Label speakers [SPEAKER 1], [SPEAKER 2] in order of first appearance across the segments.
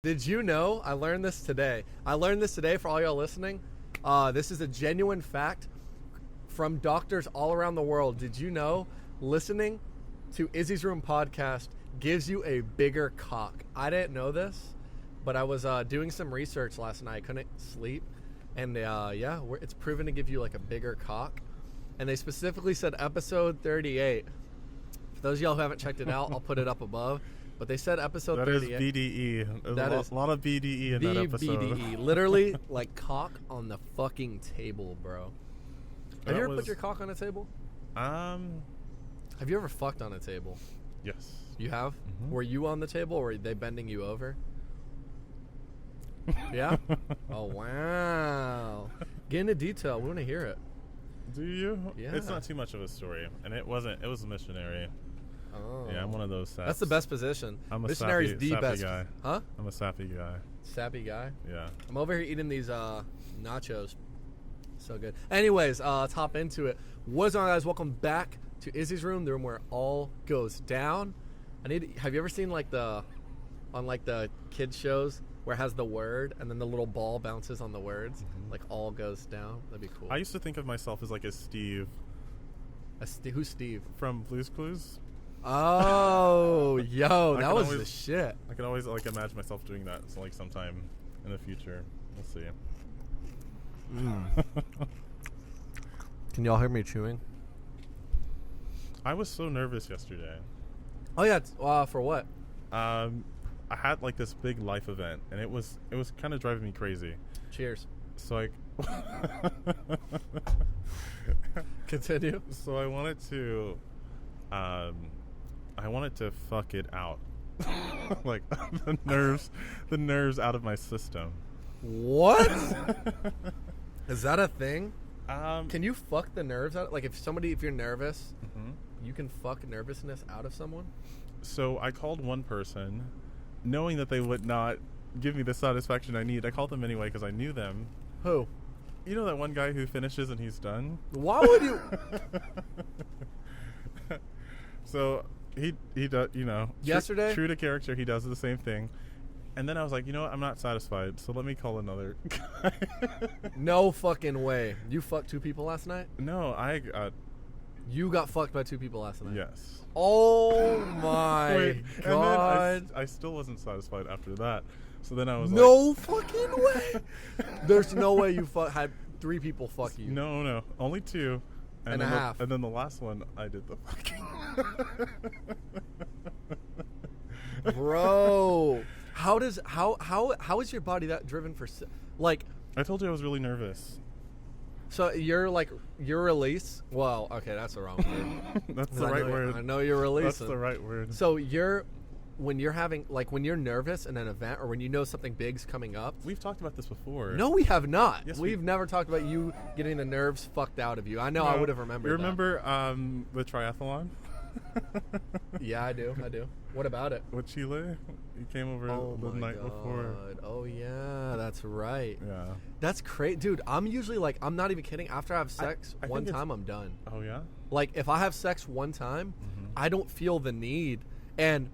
[SPEAKER 1] Did you know? I learned this today. For all y'all listening. This is a genuine fact from doctors all around the world. Did you know listening to Izzy's Room podcast gives you a bigger cock? I didn't know this, but I was doing some research last night. I couldn't sleep. And it's proven to give you like a bigger cock. And they specifically said episode 38. For those of y'all who haven't checked it out, I'll put it up above. But they said episode 38.
[SPEAKER 2] That is BDE. There's a lot of BDE in that episode.
[SPEAKER 1] BDE. Literally, like cock on the fucking table, bro. Have you ever put your cock on a table?
[SPEAKER 2] Have
[SPEAKER 1] you ever fucked on a table?
[SPEAKER 2] Yes.
[SPEAKER 1] You have?
[SPEAKER 2] Mm-hmm.
[SPEAKER 1] Were you on the table or were they bending you over? Yeah? Oh, wow. Get into detail. We want to hear it.
[SPEAKER 2] Do you?
[SPEAKER 1] Yeah.
[SPEAKER 2] It's not too much of a story. And it was a missionary.
[SPEAKER 1] Oh.
[SPEAKER 2] Yeah, I'm one of those saps.
[SPEAKER 1] That's the best position.
[SPEAKER 2] I'm a
[SPEAKER 1] Missionary's
[SPEAKER 2] sappy
[SPEAKER 1] best
[SPEAKER 2] guy.
[SPEAKER 1] Huh?
[SPEAKER 2] I'm a sappy guy.
[SPEAKER 1] Sappy guy?
[SPEAKER 2] Yeah.
[SPEAKER 1] I'm over here eating these nachos. So good. Anyways, let's hop into it. What's on, guys? Welcome back to Izzy's Room, the room where it all goes down. Have you ever seen on the kids shows where it has the word and then the little ball bounces on the words? Mm-hmm. Like all goes down? That'd be cool.
[SPEAKER 2] I used to think of myself as like a Steve.
[SPEAKER 1] Who's Steve?
[SPEAKER 2] From Blue's Clues.
[SPEAKER 1] Oh, yo, that was the shit.
[SPEAKER 2] I can always like imagine myself doing that. So like sometime in the future, we'll see.
[SPEAKER 1] Can y'all hear me chewing?
[SPEAKER 2] I was so nervous yesterday.
[SPEAKER 1] Oh yeah, for what?
[SPEAKER 2] I had like this big life event, and it was kind of driving me crazy.
[SPEAKER 1] Cheers.
[SPEAKER 2] So like,
[SPEAKER 1] continue.
[SPEAKER 2] So I wanted to fuck it out, like the nerves out of my system.
[SPEAKER 1] What? Is that a thing?
[SPEAKER 2] Can
[SPEAKER 1] you fuck the nerves out? Like if you're nervous,
[SPEAKER 2] mm-hmm.
[SPEAKER 1] you can fuck nervousness out of someone?
[SPEAKER 2] So I called one person, knowing that they would not give me the satisfaction I need. I called them anyway because I knew them.
[SPEAKER 1] Who?
[SPEAKER 2] You know that one guy who finishes and he's done?
[SPEAKER 1] Why would you?
[SPEAKER 2] So he does,
[SPEAKER 1] yesterday?
[SPEAKER 2] True to character, he does the same thing. And then I was like, you know what? I'm not satisfied, so let me call another guy.
[SPEAKER 1] No fucking way. You fucked two people last night?
[SPEAKER 2] No,
[SPEAKER 1] You got fucked by two people last night?
[SPEAKER 2] Yes.
[SPEAKER 1] Oh my
[SPEAKER 2] Wait,
[SPEAKER 1] god.
[SPEAKER 2] And then I still wasn't satisfied after that. So then I was
[SPEAKER 1] no fucking way. There's no way you had three people fuck you.
[SPEAKER 2] No. Only two.
[SPEAKER 1] And a half.
[SPEAKER 2] And then the last one, I did the fucking.
[SPEAKER 1] Bro. How is your body that driven for like?
[SPEAKER 2] I told you I was really nervous.
[SPEAKER 1] So your release. Well, okay, that's the wrong word.
[SPEAKER 2] That's the right word.
[SPEAKER 1] I know you're releasing.
[SPEAKER 2] That's the right word.
[SPEAKER 1] So when you're nervous in an event or when you know something big's coming up.
[SPEAKER 2] We've talked about this before.
[SPEAKER 1] No, we have not.
[SPEAKER 2] Yes,
[SPEAKER 1] we've never talked about you getting the nerves fucked out of you. I know.
[SPEAKER 2] No,
[SPEAKER 1] I would have remembered.
[SPEAKER 2] You remember the triathlon?
[SPEAKER 1] Yeah, I do. What about it?
[SPEAKER 2] With Chile? You came over the night before.
[SPEAKER 1] Oh, yeah, that's right.
[SPEAKER 2] Yeah.
[SPEAKER 1] That's crazy. Dude, I'm usually like, I'm not even kidding. After I have sex one time, I'm done.
[SPEAKER 2] Oh, yeah?
[SPEAKER 1] Like, if I have sex one time,
[SPEAKER 2] mm-hmm.
[SPEAKER 1] I don't feel the need. And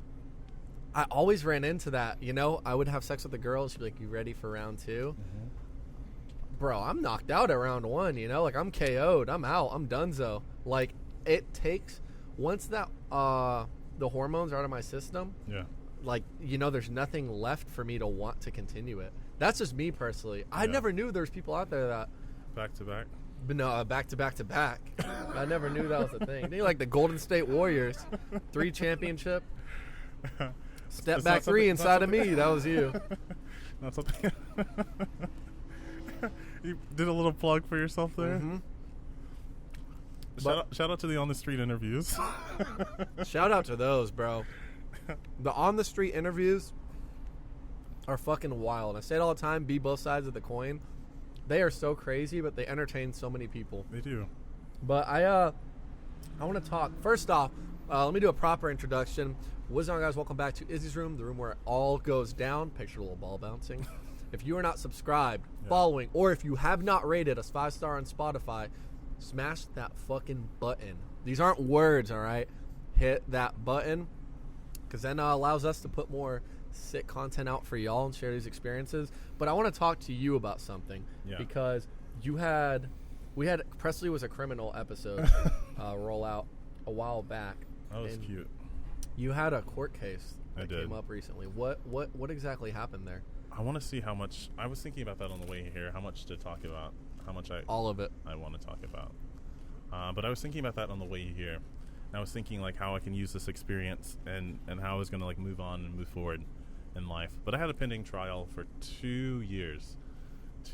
[SPEAKER 1] I always ran into that, I would have sex with a girl. She'd be like, you ready for round two?
[SPEAKER 2] Mm-hmm.
[SPEAKER 1] Bro, I'm knocked out at round one, Like, I'm KO'd. I'm out. I'm donezo. Like, it takes, once that, the hormones are out of my system.
[SPEAKER 2] Yeah.
[SPEAKER 1] Like, there's nothing left for me to want to continue it. That's just me personally. I never knew there's people out there that.
[SPEAKER 2] Back to back?
[SPEAKER 1] But no, back to back to back. I never knew that was a thing. They like the Golden State Warriors. 3 championship. Step back 3 inside of me. That was you.
[SPEAKER 2] Not something. You did a little plug for yourself there?
[SPEAKER 1] Mm-hmm.
[SPEAKER 2] Shout out to the On the Street interviews.
[SPEAKER 1] Shout out to those, bro. The On the Street interviews are fucking wild. I say it all the time, be both sides of the coin. They are so crazy, but they entertain so many people.
[SPEAKER 2] They do.
[SPEAKER 1] But I want to talk. First off, let me do a proper introduction. What's up, guys? Welcome back to Izzy's Room, the room where it all goes down. Picture a little ball bouncing. If you are not subscribed, following, or if you have not rated us 5-star on Spotify, smash that fucking button. These aren't words, all right? Hit that button, because then allows us to put more sick content out for y'all and share these experiences. But I want to talk to you about something because we had Presley Was a Criminal episode roll out a while back.
[SPEAKER 2] That was cute.
[SPEAKER 1] You had a court case that
[SPEAKER 2] came
[SPEAKER 1] up recently. What exactly happened there?
[SPEAKER 2] I want to see how much. I was thinking about that on the way here. How much to talk about? How much
[SPEAKER 1] all of it.
[SPEAKER 2] I want to talk about. But I was thinking about that on the way here. And I was thinking like how I can use this experience and how I was going to like move on and move forward in life. But I had a pending trial for 2 years.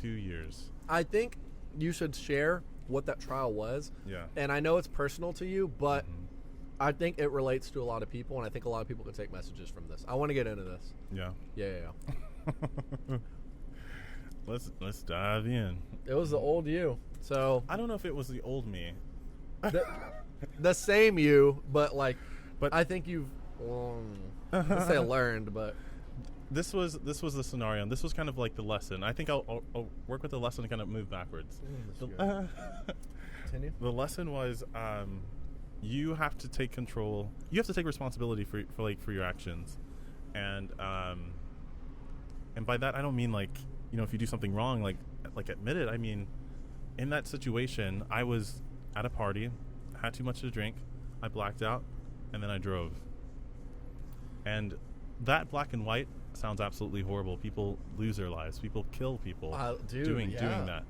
[SPEAKER 2] 2 years.
[SPEAKER 1] I think you should share what that trial was.
[SPEAKER 2] Yeah.
[SPEAKER 1] And I know it's personal to you, but I think it relates to a lot of people, and I think a lot of people can take messages from this. I want to get into this.
[SPEAKER 2] Yeah.
[SPEAKER 1] Yeah.
[SPEAKER 2] Let's dive in.
[SPEAKER 1] It was the old you. So
[SPEAKER 2] I don't know if it was the old me.
[SPEAKER 1] the same you, but I think you've let's say learned, but
[SPEAKER 2] this was the scenario, and this was kind of like the lesson. I think I'll work with the lesson and kind of move backwards.
[SPEAKER 1] Continue.
[SPEAKER 2] The lesson was you have to take control. You have to take responsibility for your actions, and by that I don't mean like if you do something wrong like admit it. I mean in that situation I was at a party, had too much to drink, I blacked out, and then I drove. And that black and white sounds absolutely horrible. People lose their lives. People kill people doing that.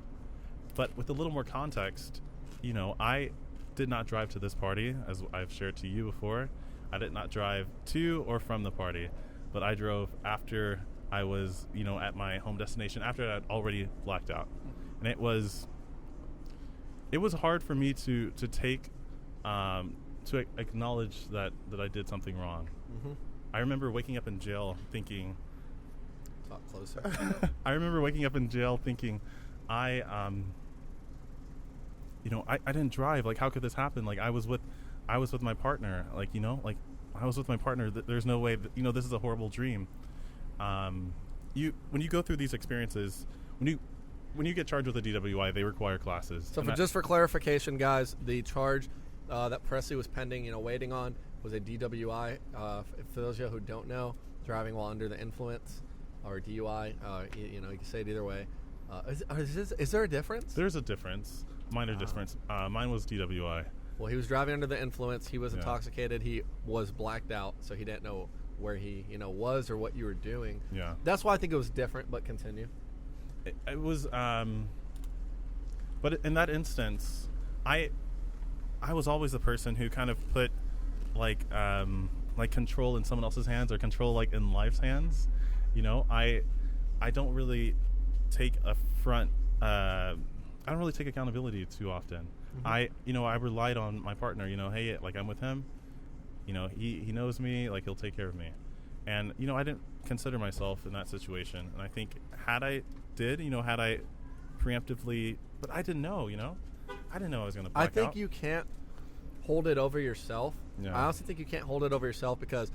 [SPEAKER 2] But with a little more context, I did not drive to this party, as I've shared to you before. I did not drive to or from the party, but I drove after I was, at my home destination, after I'd already blacked out. And it was hard for me to take, to acknowledge that I did something wrong.
[SPEAKER 1] Mm-hmm.
[SPEAKER 2] I remember waking up in jail thinking...
[SPEAKER 1] Talk closer.
[SPEAKER 2] I remember waking up in jail thinking, I didn't drive. Like, how could this happen? Like, I was with my partner. Like, I was with my partner. There's no way that, this is a horrible dream. When you go through these experiences, when you get charged with a DWI, they require classes.
[SPEAKER 1] So just for clarification, guys, the charge that Presley was pending, waiting on, was a DWI. For those of you who don't know, driving while under the influence or DUI, you can say it either way. Is there a difference?
[SPEAKER 2] There's a difference, minor difference. Mine was DWI.
[SPEAKER 1] Well, he was driving under the influence. He was intoxicated. He was blacked out, so he didn't know where he was or what you were doing.
[SPEAKER 2] Yeah.
[SPEAKER 1] That's why I think it was different, but continue.
[SPEAKER 2] It was, but in that instance, I was always the person who kind of put like control in someone else's hands or control like in life's hands. I don't really take I don't really take accountability too often. Mm-hmm. I relied on my partner. Hey, like I'm with him. He knows me. Like he'll take care of me. And I didn't consider myself in that situation. And I think had I preemptively, but I didn't know. I didn't know I was going to black out.
[SPEAKER 1] I think you can't hold it over yourself.
[SPEAKER 2] Yeah.
[SPEAKER 1] I honestly think you can't hold it over yourself because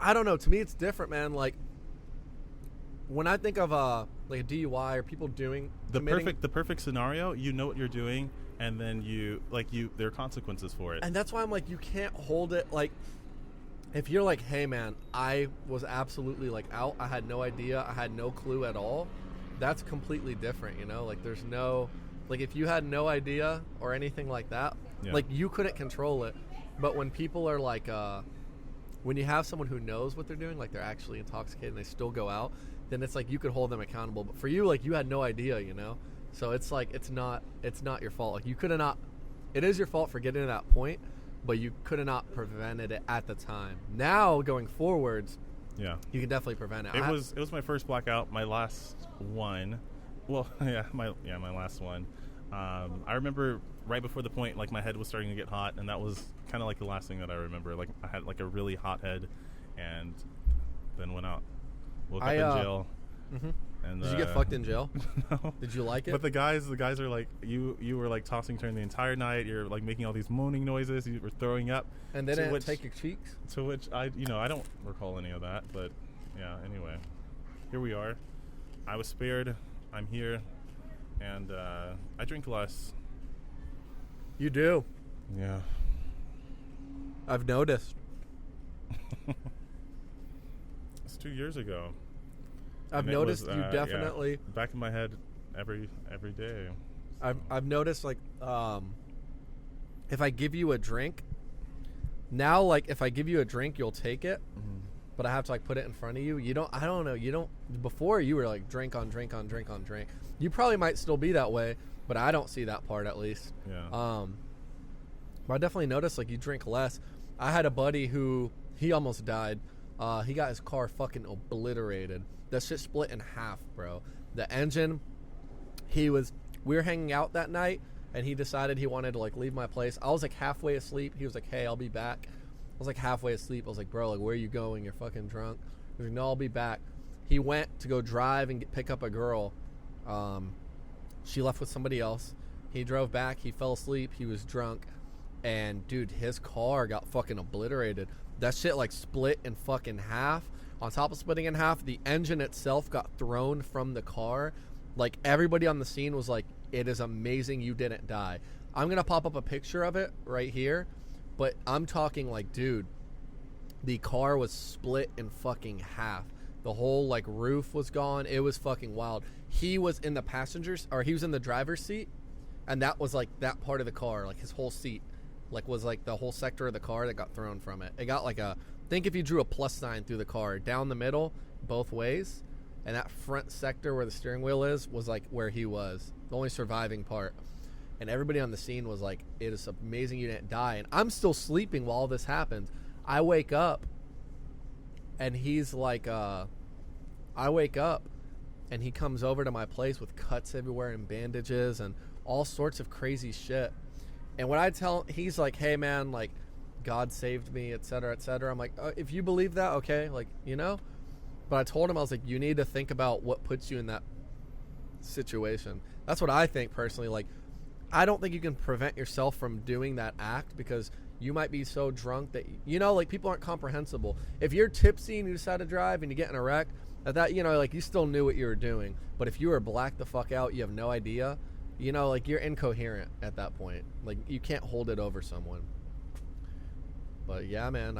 [SPEAKER 1] I don't know. To me, it's different, man. Like when I think of like a DUI or people doing
[SPEAKER 2] the perfect scenario, you know what you're doing, and then there are consequences for it.
[SPEAKER 1] And that's why I'm like, you can't hold it. Like if you're like, hey man, I was absolutely like out. I had no idea. I had no clue at all. That's completely different. Like there's no, like if you had no idea or anything like that, like you couldn't control it. But when people are like, when you have someone who knows what they're doing, like they're actually intoxicated and they still go out, then it's like you could hold them accountable. But for you, like you had no idea, so it's like it's not your fault. Like you could have not. It is your fault for getting to that point, but you could have not prevented it at the time. Now going forwards, you can definitely prevent it.
[SPEAKER 2] It was my first blackout, my last one. Well, my last one. I remember right before the point, like my head was starting to get hot, and that was kind of like the last thing that I remember. Like I had like a really hot head, and then went out. Woke up in jail. Mm-hmm. And,
[SPEAKER 1] did you get fucked in jail?
[SPEAKER 2] No.
[SPEAKER 1] Did you like it?
[SPEAKER 2] But the guys are like, you were like tossing turn the entire night. You're like making all these moaning noises. You were throwing up.
[SPEAKER 1] And they didn't take your cheeks?
[SPEAKER 2] To which I don't recall any of that. But yeah, anyway, here we are. I was spared. I'm here. And I drink less.
[SPEAKER 1] You do?
[SPEAKER 2] Yeah.
[SPEAKER 1] I've noticed.
[SPEAKER 2] It's 2 years ago.
[SPEAKER 1] I've
[SPEAKER 2] And it
[SPEAKER 1] noticed
[SPEAKER 2] was,
[SPEAKER 1] you
[SPEAKER 2] yeah,
[SPEAKER 1] definitely.
[SPEAKER 2] back in my head every day.
[SPEAKER 1] I've noticed like if I give you a drink now, like if I give you a drink, you'll take it, but I have to like put it in front of you. You don't. I don't know. You don't. Before you were like drink on drink on drink on drink. You probably might still be that way, but I don't see that part at least.
[SPEAKER 2] Yeah.
[SPEAKER 1] But I definitely noticed like you drink less. I had a buddy who he almost died. He got his car fucking obliterated. That shit split in half, bro. The engine. We were hanging out that night, and he decided he wanted to like leave my place. I was like halfway asleep. He was like, "Hey, I'll be back." I was like halfway asleep. I was like, "Bro, like where are you going? You're fucking drunk." He was like, "No, I'll be back." He went to go drive and pick up a girl. She left with somebody else. He drove back. He fell asleep. He was drunk, and dude, his car got fucking obliterated. That shit like split in fucking half. On top of splitting in half, the engine itself got thrown from the car. Like everybody on the scene was like, "It is amazing you didn't die." I'm gonna pop up a picture of it right here, but I'm talking like, dude, the car was split in fucking half. The whole like roof was gone. It was fucking wild. He was in the he was in the driver's seat, and that was like that part of the car, like his whole seat, like was like the whole sector of the car that got thrown from it. It got like think if you drew a plus sign through the car down the middle both ways, and that front sector where the steering wheel is was like where he was, the only surviving part. And everybody on the scene was like, "It is amazing you didn't die." And I'm still sleeping while all this happens. I wake up, and he's like, I wake up, and he comes over to my place with cuts everywhere and bandages and all sorts of crazy shit. And when he's like, "Hey man, like God saved me, etc., etc." I'm like, if you believe that, okay, like, you know. But I told him, I was like, you need to think about what puts you in that situation. That's what I think personally. Like, I don't think you can prevent yourself from doing that act because you might be so drunk that, you know, like people aren't comprehensible. If you're tipsy and you decide to drive and you get in a wreck, that, you know, like you still knew what you were doing. But if you were blacked the fuck out, you have no idea, you know, like you're incoherent at that point. Like you can't hold it over someone. But yeah, man,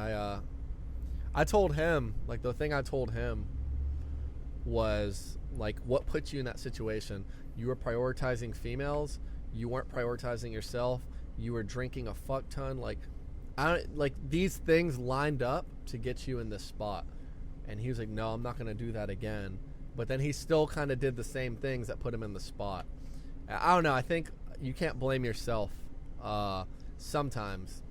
[SPEAKER 1] I told him, like the thing I told him was like, what puts you in that situation? You were prioritizing females. You weren't prioritizing yourself. You were drinking a fuck ton. Like these things lined up to get you in this spot. And he was like, "No, I'm not going to do that again." But then he still kind of did the same things that put him in the spot. I don't know. I think you can't blame yourself. Sometimes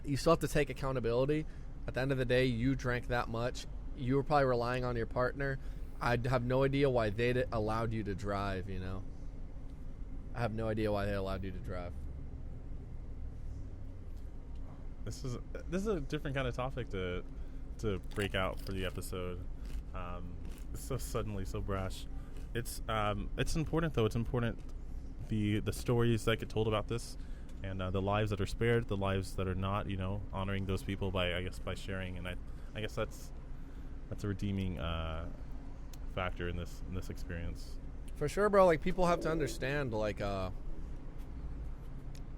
[SPEAKER 1] you still have to take accountability. At the end of the day, you drank that much. You were probably relying on your partner. I have no idea why they allowed you to drive, you know. I have no idea why they allowed you to drive.
[SPEAKER 2] This is a different kind of topic to break out for the episode. It's so suddenly so brash. It's important though. It's important the stories that get told about this, and the lives that are spared, the lives that are not. You know, honoring those people by sharing, and I guess that's a redeeming factor in this experience.
[SPEAKER 1] For sure, bro. Like people have to understand. Like I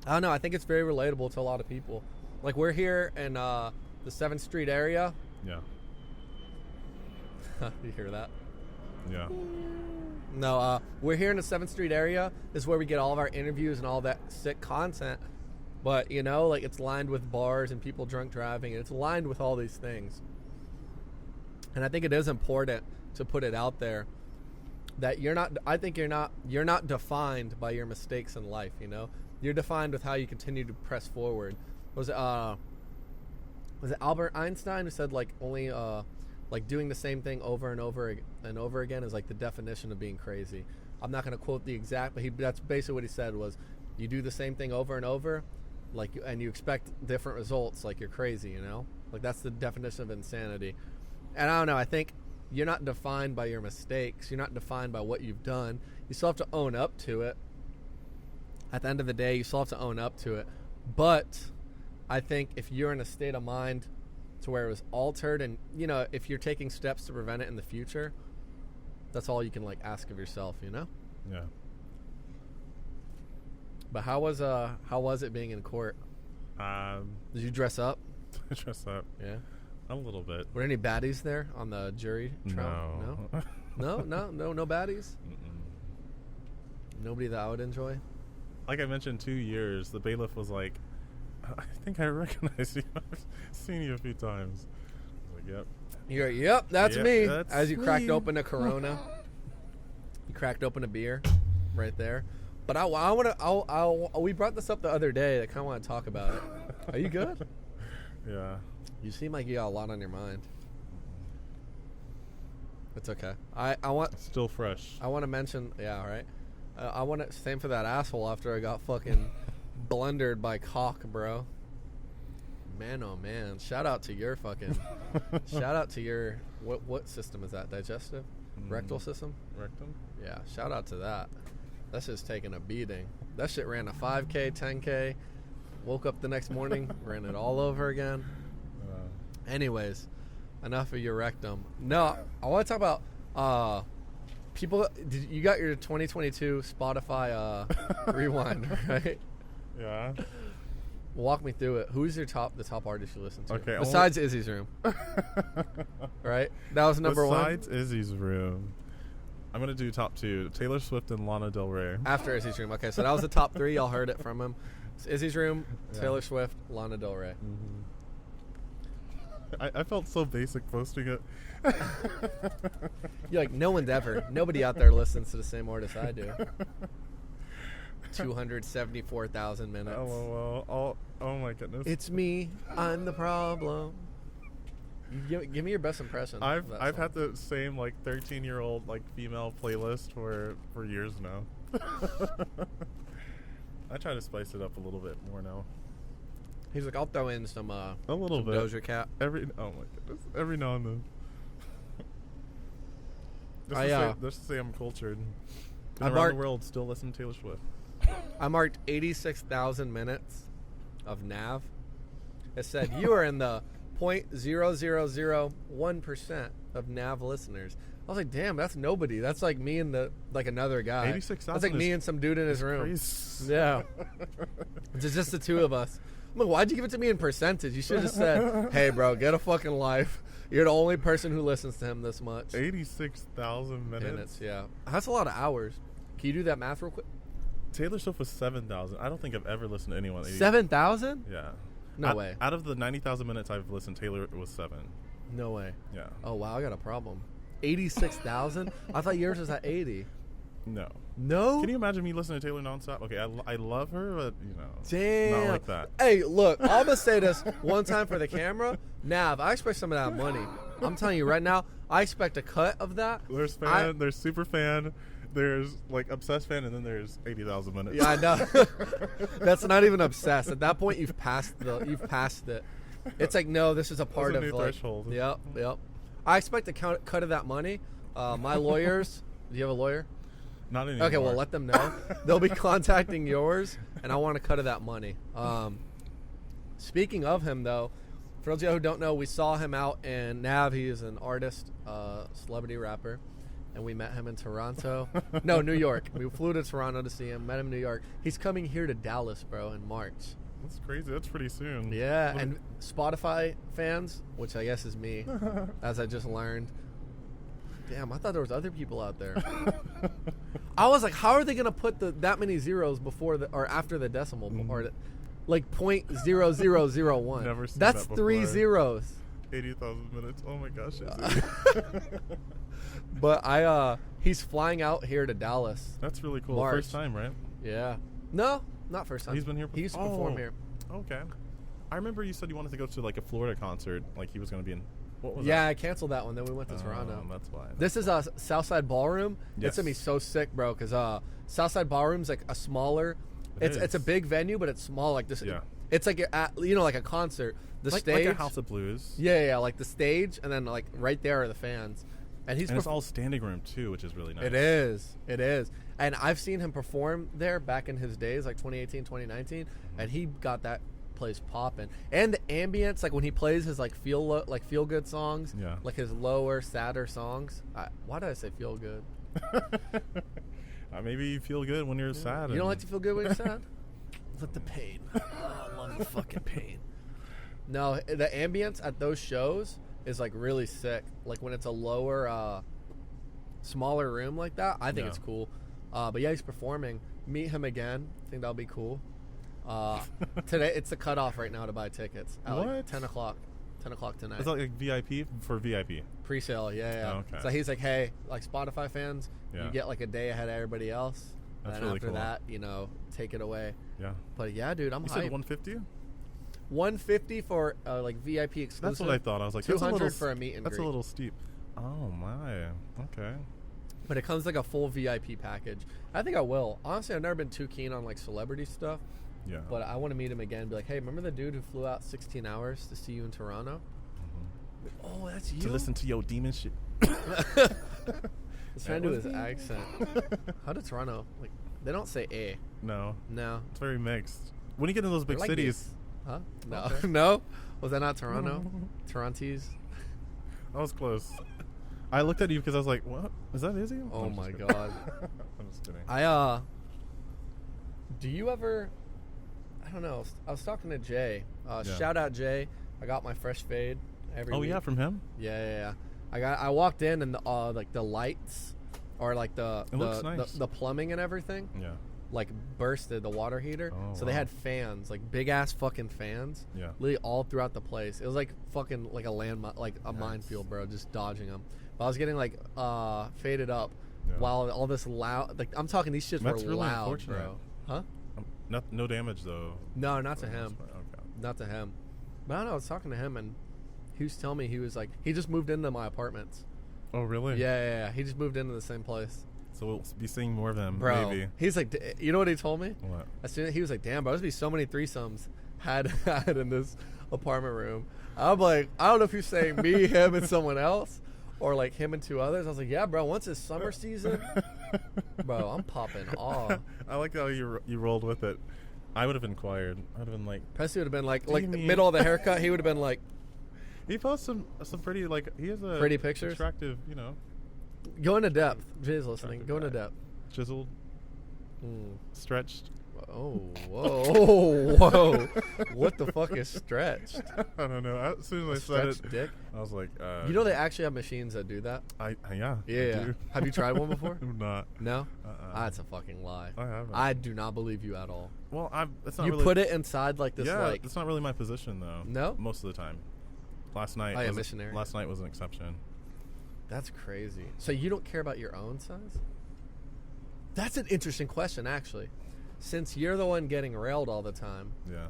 [SPEAKER 1] don't know. I think it's very relatable to a lot of people. Like we're here in the 7th Street area.
[SPEAKER 2] Yeah.
[SPEAKER 1] You hear that?
[SPEAKER 2] Yeah.
[SPEAKER 1] No, we're here in the 7th Street area. This is where we get all of our interviews and all that sick content. But, you know, like it's lined with bars and people drunk driving. And it's lined with all these things. And I think it is important to put it out there that you're not defined by your mistakes in life, you know? You're defined with how you continue to press forward. Was it Albert Einstein who said like only like doing the same thing over and over and over again is like the definition of being crazy. I'm not going to quote the exact, but that's basically what he said was, you do the same thing over and over, like, and you expect different results, like you're crazy, you know? Like that's the definition of insanity. And I don't know, I think you're not defined by your mistakes. You're not defined by what you've done. You still have to own up to it. At the end of the day, you still have to own up to it. But I think if you're in a state of mind to where it was altered, and you know, if you're taking steps to prevent it in the future, that's all you can like ask of yourself, you know?
[SPEAKER 2] Yeah.
[SPEAKER 1] But how was it being in court?
[SPEAKER 2] Did
[SPEAKER 1] you dress up?
[SPEAKER 2] dress up?
[SPEAKER 1] Yeah.
[SPEAKER 2] A little bit.
[SPEAKER 1] Were any baddies there on the jury trial?
[SPEAKER 2] No.
[SPEAKER 1] No baddies.
[SPEAKER 2] Mm-mm.
[SPEAKER 1] Nobody that I would enjoy.
[SPEAKER 2] Like I mentioned, 2 years. The bailiff was like, I think I recognize you. I've seen you a few times. I was like, yep.
[SPEAKER 1] You're like, yep, that's
[SPEAKER 2] Yep,
[SPEAKER 1] me.
[SPEAKER 2] that's
[SPEAKER 1] As you cracked
[SPEAKER 2] me.
[SPEAKER 1] open a Corona, you cracked open a beer, right there. But I want to. We brought this up the other day. I kind of want to talk about it. Are you good?
[SPEAKER 2] Yeah.
[SPEAKER 1] You seem like you got a lot on your mind. It's okay. I want.
[SPEAKER 2] Still fresh.
[SPEAKER 1] I want to mention. Yeah, right. I want to. Same for that asshole after I got fucking blundered by cock, bro. Man, oh man! Shout out to your fucking. Shout out to your what system is that? Digestive, rectal system.
[SPEAKER 2] Rectum.
[SPEAKER 1] Yeah. Shout out to that. That's just taking a beating. That shit ran a 5K, 10K. Woke up the next morning, ran it all over again. Anyways, enough of your rectum. No, I want to talk about people. You got your 2022 Spotify rewind, right?
[SPEAKER 2] Yeah.
[SPEAKER 1] Walk me through it. Who's the top artist you listen to?
[SPEAKER 2] Okay.
[SPEAKER 1] Besides Izzy's Room. Right? That was number one.
[SPEAKER 2] Besides Izzy's Room, I'm going to do top 2. Taylor Swift and Lana Del Rey.
[SPEAKER 1] After Izzy's Room. Okay, so that was the top 3. Y'all heard it from him. It's Izzy's Room,
[SPEAKER 2] Yeah.
[SPEAKER 1] Taylor Swift, Lana Del Rey.
[SPEAKER 2] Mm-hmm. I felt so basic posting it.
[SPEAKER 1] You're like, nobody out there listens to the same artist I do. 274,000 minutes.
[SPEAKER 2] LOL. Oh my goodness.
[SPEAKER 1] It's me. I'm the problem. Give me your best impression.
[SPEAKER 2] I've
[SPEAKER 1] of that
[SPEAKER 2] had the same like 13-year-old like female playlist for years now. I try to spice it up a little bit more now.
[SPEAKER 1] He's like, I'll throw in some
[SPEAKER 2] A little
[SPEAKER 1] some
[SPEAKER 2] bit.
[SPEAKER 1] Doja Cat.
[SPEAKER 2] Oh my goodness. Every now and then. Just to say I'm cultured. Been around the world, still listen to Taylor Swift.
[SPEAKER 1] I marked 86,000 minutes of nav. It said you are in the 0.0001% of nav listeners. I was like, damn, that's nobody. That's like me and another guy.
[SPEAKER 2] 86,000.
[SPEAKER 1] That's like me and some dude in his room.
[SPEAKER 2] Crazy.
[SPEAKER 1] Yeah. It's just the two of us. I'm like, why'd you give it to me in percentage? You should have just said, hey, bro, get a fucking life. You're the only person who listens to him this much.
[SPEAKER 2] 86,000 minutes.
[SPEAKER 1] Yeah. That's a lot of hours. Can you do that math real quick?
[SPEAKER 2] Taylor Swift was 7,000. I don't think I've ever listened to anyone.
[SPEAKER 1] 7,000?
[SPEAKER 2] Yeah.
[SPEAKER 1] No way.
[SPEAKER 2] Out of the 90,000 minutes I've listened, Taylor was 7.
[SPEAKER 1] No way.
[SPEAKER 2] Yeah.
[SPEAKER 1] Oh, wow, I got a problem. 86,000? I thought yours was at 80.
[SPEAKER 2] No.
[SPEAKER 1] No?
[SPEAKER 2] Can you imagine me listening to Taylor nonstop? Okay, I love her, but,
[SPEAKER 1] Damn.
[SPEAKER 2] not like that.
[SPEAKER 1] Hey, look, I'm going to say this one time for the camera. Nav, I expect some of that money. I'm telling you right now, I expect a cut of that.
[SPEAKER 2] There's fan, there's super fan, there's, like, obsessed fan, and then there's 80,000 minutes.
[SPEAKER 1] Yeah, I know. That's not even obsessed. At that point, you've passed it. It's like, no, this is a part
[SPEAKER 2] That's
[SPEAKER 1] of
[SPEAKER 2] a new
[SPEAKER 1] like,
[SPEAKER 2] threshold.
[SPEAKER 1] Yep. I expect a cut of that money. My lawyers. Do you have a lawyer?
[SPEAKER 2] Not anymore.
[SPEAKER 1] Okay, well, let them know. They'll be contacting yours, and I want a cut of that money. Speaking of him, though, for those of you who don't know, we saw him out in Nav. He is an artist, celebrity rapper, and we met him in Toronto. No, New York. We flew to Toronto to see him, met him in New York. He's coming here to Dallas, bro, in March.
[SPEAKER 2] That's crazy. That's pretty soon.
[SPEAKER 1] Yeah, and Spotify fans, which I guess is me, as I just learned. Damn, I thought there was other people out there. I was like, how are they gonna put that many zeros before or after the decimal, or like 0.0001?
[SPEAKER 2] Never seen
[SPEAKER 1] That's
[SPEAKER 2] that
[SPEAKER 1] 3
[SPEAKER 2] before.
[SPEAKER 1] zeros.
[SPEAKER 2] 80,000 minutes. Oh my gosh.
[SPEAKER 1] But he's flying out here to Dallas.
[SPEAKER 2] That's really cool.
[SPEAKER 1] March.
[SPEAKER 2] First time, right?
[SPEAKER 1] Yeah. No, not first time.
[SPEAKER 2] He's been here.
[SPEAKER 1] He used to perform here.
[SPEAKER 2] Okay. I remember you said you wanted to go to like a Florida concert. Like he was going to be in. What was
[SPEAKER 1] Yeah,
[SPEAKER 2] that?
[SPEAKER 1] I canceled that one. Then we went to Toronto.
[SPEAKER 2] That's why.
[SPEAKER 1] This is a Southside Ballroom.
[SPEAKER 2] Yes.
[SPEAKER 1] It's gonna be so sick, bro. Because Southside Ballroom's like a smaller. It's a big venue, but it's small. Like this.
[SPEAKER 2] Yeah.
[SPEAKER 1] It's like like a concert. The stage.
[SPEAKER 2] like a House of Blues.
[SPEAKER 1] Yeah, like the stage, and then like right there are the fans. And
[SPEAKER 2] it's all standing room too, which is really nice.
[SPEAKER 1] It is. And I've seen him perform there back in his days, like 2018, 2019, and he got that place popping. And the ambience, like when he plays his like feel good songs,
[SPEAKER 2] Yeah.
[SPEAKER 1] like his lower, sadder songs. Why did I say feel good?
[SPEAKER 2] Maybe you feel good when you're sad.
[SPEAKER 1] You don't like to feel good when you're sad? Let the pain. Oh, I love the fucking pain. No, the ambience at those shows is like really sick. Like when it's a lower, smaller room like that, I think it's cool. But yeah, he's performing. Meet him again. I think that'll be cool. Today, it's the cutoff right now to buy tickets. At like 10 o'clock. 10 o'clock tonight.
[SPEAKER 2] Is that like VIP for VIP?
[SPEAKER 1] Pre-sale, yeah.
[SPEAKER 2] Oh, okay.
[SPEAKER 1] So he's like, hey, like Spotify fans, you
[SPEAKER 2] Yeah.
[SPEAKER 1] get like a day ahead of everybody else.
[SPEAKER 2] That's
[SPEAKER 1] and
[SPEAKER 2] really
[SPEAKER 1] after
[SPEAKER 2] cool.
[SPEAKER 1] that, take it away.
[SPEAKER 2] Yeah.
[SPEAKER 1] But yeah, dude, I'm
[SPEAKER 2] You
[SPEAKER 1] hyped.
[SPEAKER 2] said 150?
[SPEAKER 1] 150 for like VIP exclusive.
[SPEAKER 2] That's what I thought. I was like,
[SPEAKER 1] 200 for a meet and
[SPEAKER 2] That's
[SPEAKER 1] greet.
[SPEAKER 2] a little steep. Oh my. Okay.
[SPEAKER 1] But it comes like a full VIP package. I think I will. Honestly, I've never been too keen on like celebrity stuff.
[SPEAKER 2] Yeah.
[SPEAKER 1] But I want to meet him again and be like, hey, remember the dude who flew out 16 hours to see you in Toronto? Oh, that's you?
[SPEAKER 2] To listen to your demon shit.
[SPEAKER 1] He's trying to do his accent. How did Toronto? Like, they don't say A.
[SPEAKER 2] No.
[SPEAKER 1] No.
[SPEAKER 2] It's very mixed. When you get into those big
[SPEAKER 1] They're like
[SPEAKER 2] cities.
[SPEAKER 1] this. Huh? No.
[SPEAKER 2] Okay.
[SPEAKER 1] No? Was that not Toronto? Torontes?
[SPEAKER 2] That was close. I looked at you because I was like, what? Is that Izzy?
[SPEAKER 1] Oh
[SPEAKER 2] I'm
[SPEAKER 1] my
[SPEAKER 2] just
[SPEAKER 1] God.
[SPEAKER 2] I'm just kidding.
[SPEAKER 1] Do you ever, I don't know, I was talking to Jay.
[SPEAKER 2] Yeah.
[SPEAKER 1] Shout out Jay. I got my fresh fade every
[SPEAKER 2] Oh,
[SPEAKER 1] week.
[SPEAKER 2] yeah, from him?
[SPEAKER 1] Yeah. I walked in and like the lights or like
[SPEAKER 2] It looks nice.
[SPEAKER 1] the plumbing and everything
[SPEAKER 2] Yeah.
[SPEAKER 1] like bursted the water heater.
[SPEAKER 2] Oh,
[SPEAKER 1] so they
[SPEAKER 2] wow.
[SPEAKER 1] had fans, like big ass fucking fans.
[SPEAKER 2] Yeah.
[SPEAKER 1] Literally all throughout the place. It was like fucking like a like a
[SPEAKER 2] Nice.
[SPEAKER 1] minefield, bro, just dodging them. But I was getting like faded up
[SPEAKER 2] Yeah.
[SPEAKER 1] while all this loud, like I'm talking these shits
[SPEAKER 2] That's
[SPEAKER 1] were
[SPEAKER 2] really
[SPEAKER 1] loud,
[SPEAKER 2] unfortunate.
[SPEAKER 1] bro. Huh?
[SPEAKER 2] No damage, though.
[SPEAKER 1] No, not to
[SPEAKER 2] For the
[SPEAKER 1] him.
[SPEAKER 2] most part. Okay.
[SPEAKER 1] Not to him. But I don't know, I was talking to him and he was telling me he was like, he just moved into my apartments.
[SPEAKER 2] Oh, really?
[SPEAKER 1] Yeah. He just moved into the same place.
[SPEAKER 2] So we'll be seeing more of them,
[SPEAKER 1] Bro,
[SPEAKER 2] maybe.
[SPEAKER 1] he's like, you know what he told me?
[SPEAKER 2] What?
[SPEAKER 1] As soon as he was like, damn, bro, there's be so many threesomes had in this apartment room. I'm like, I don't know if you're saying me, him, and someone else, or like him and two others. I was like, yeah, bro, once it's summer season, bro, I'm popping off.
[SPEAKER 2] I like how you rolled with it. I would have inquired. I would have been like,
[SPEAKER 1] Presley would have been like
[SPEAKER 2] Do you
[SPEAKER 1] the
[SPEAKER 2] mean-
[SPEAKER 1] middle of the haircut, he would have been like,
[SPEAKER 2] he posts some pretty, like, he has a
[SPEAKER 1] Pretty pictures?
[SPEAKER 2] attractive,
[SPEAKER 1] go into depth. Jay's listening.
[SPEAKER 2] attractive
[SPEAKER 1] Go into
[SPEAKER 2] guy.
[SPEAKER 1] depth.
[SPEAKER 2] Chiseled,
[SPEAKER 1] Mm.
[SPEAKER 2] stretched.
[SPEAKER 1] Oh, whoa. What the fuck is stretched?
[SPEAKER 2] I don't know. As soon as I said
[SPEAKER 1] Stretched
[SPEAKER 2] it,
[SPEAKER 1] dick?
[SPEAKER 2] I was like,
[SPEAKER 1] You know they actually have machines that do that?
[SPEAKER 2] yeah. I
[SPEAKER 1] Yeah.
[SPEAKER 2] do.
[SPEAKER 1] Have you tried one before?
[SPEAKER 2] I'm not.
[SPEAKER 1] No?
[SPEAKER 2] Uh-uh.
[SPEAKER 1] That's a fucking lie.
[SPEAKER 2] I haven't.
[SPEAKER 1] I do not believe you at all.
[SPEAKER 2] Well, it's not
[SPEAKER 1] You
[SPEAKER 2] really,
[SPEAKER 1] put it inside like this,
[SPEAKER 2] yeah,
[SPEAKER 1] like
[SPEAKER 2] it's not really my position though.
[SPEAKER 1] No?
[SPEAKER 2] Most of the time. Last night.
[SPEAKER 1] Oh, yeah,
[SPEAKER 2] was-
[SPEAKER 1] missionary.
[SPEAKER 2] Last night was an exception.
[SPEAKER 1] that's crazy. So you don't care about your own size? That's an interesting question, actually. Since you're the one getting railed all the time.
[SPEAKER 2] Yeah.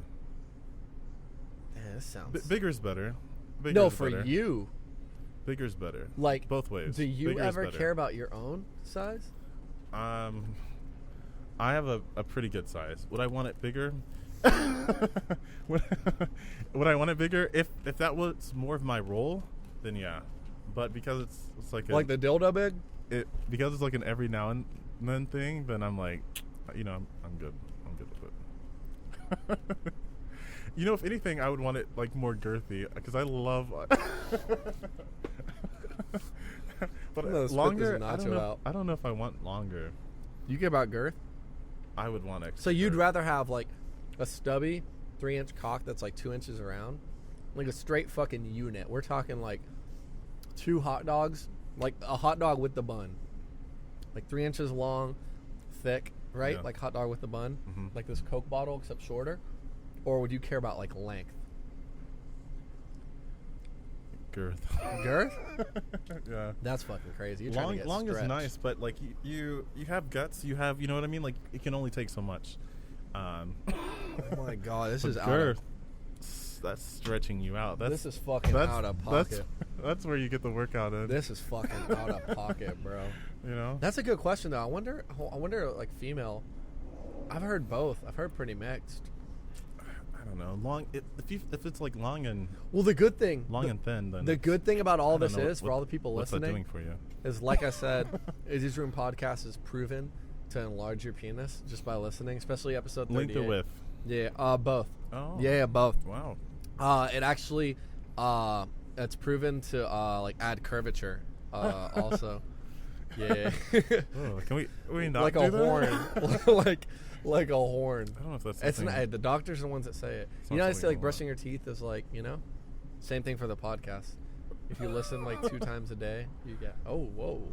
[SPEAKER 1] Man, this sounds.
[SPEAKER 2] Bigger's better. Bigger's
[SPEAKER 1] No, for
[SPEAKER 2] better.
[SPEAKER 1] you.
[SPEAKER 2] Bigger's better.
[SPEAKER 1] Like,
[SPEAKER 2] Both ways.
[SPEAKER 1] do you
[SPEAKER 2] Bigger's
[SPEAKER 1] ever
[SPEAKER 2] better.
[SPEAKER 1] care about your own size?
[SPEAKER 2] I have a pretty good size. Would I want it bigger? would I want it bigger? If that was more of my role, then yeah. But because it's like
[SPEAKER 1] Like the dildo big?
[SPEAKER 2] because it's like an every now and then thing, then I'm like, I'm good. I'm good with it. If anything, I would want it like more girthy because I love. But
[SPEAKER 1] No, spit this
[SPEAKER 2] longer,
[SPEAKER 1] nacho out.
[SPEAKER 2] I don't know if I want longer.
[SPEAKER 1] You care about girth?
[SPEAKER 2] I would want extra.
[SPEAKER 1] So you'd
[SPEAKER 2] girth.
[SPEAKER 1] rather have like a stubby 3-inch cock that's like 2 inches around? Like a straight fucking unit. We're talking like 2 hot dogs, like a hot dog with the bun. Like 3 inches long, thick, right?
[SPEAKER 2] Yeah.
[SPEAKER 1] Like hot dog with the bun.
[SPEAKER 2] Mhm.
[SPEAKER 1] Like this Coke bottle except shorter. Or would you care about like length?
[SPEAKER 2] girth.
[SPEAKER 1] Girth?
[SPEAKER 2] Yeah.
[SPEAKER 1] That's fucking crazy. You're trying to get
[SPEAKER 2] Long is
[SPEAKER 1] stretched.
[SPEAKER 2] nice, but like you have guts. You have, you know what I mean. Like it can only take so much.
[SPEAKER 1] Oh my god, this
[SPEAKER 2] but
[SPEAKER 1] is
[SPEAKER 2] girth. That's stretching you out.
[SPEAKER 1] This is fucking out of pocket.
[SPEAKER 2] That's where you get the workout in.
[SPEAKER 1] This is fucking out of pocket, bro.
[SPEAKER 2] That's
[SPEAKER 1] a good question though. I wonder like female. I've heard both. I've heard pretty mixed.
[SPEAKER 2] I don't know. Long. If it's like long and
[SPEAKER 1] Well, the good thing,
[SPEAKER 2] and thin, then
[SPEAKER 1] the good thing about all
[SPEAKER 2] I don't
[SPEAKER 1] this
[SPEAKER 2] know
[SPEAKER 1] is for all the people
[SPEAKER 2] what's that doing
[SPEAKER 1] listening
[SPEAKER 2] for you?
[SPEAKER 1] is, like I said, Izzy's Room podcast is proven to enlarge your penis just by listening, especially episode 38.
[SPEAKER 2] Length or width?
[SPEAKER 1] Yeah, both.
[SPEAKER 2] Oh.
[SPEAKER 1] Yeah, both.
[SPEAKER 2] Wow.
[SPEAKER 1] It actually, it's proven to like add curvature, also. Yeah.
[SPEAKER 2] Oh, can we not
[SPEAKER 1] like
[SPEAKER 2] do
[SPEAKER 1] a
[SPEAKER 2] that?
[SPEAKER 1] horn. like a horn.
[SPEAKER 2] I don't know if that's
[SPEAKER 1] It's
[SPEAKER 2] something.
[SPEAKER 1] not, the doctors are the ones that say it.
[SPEAKER 2] It's
[SPEAKER 1] You
[SPEAKER 2] not
[SPEAKER 1] know, I say
[SPEAKER 2] something
[SPEAKER 1] like
[SPEAKER 2] we'll
[SPEAKER 1] brushing your teeth is like, same thing for the podcast. If you listen like 2 times a day, you get, oh, whoa.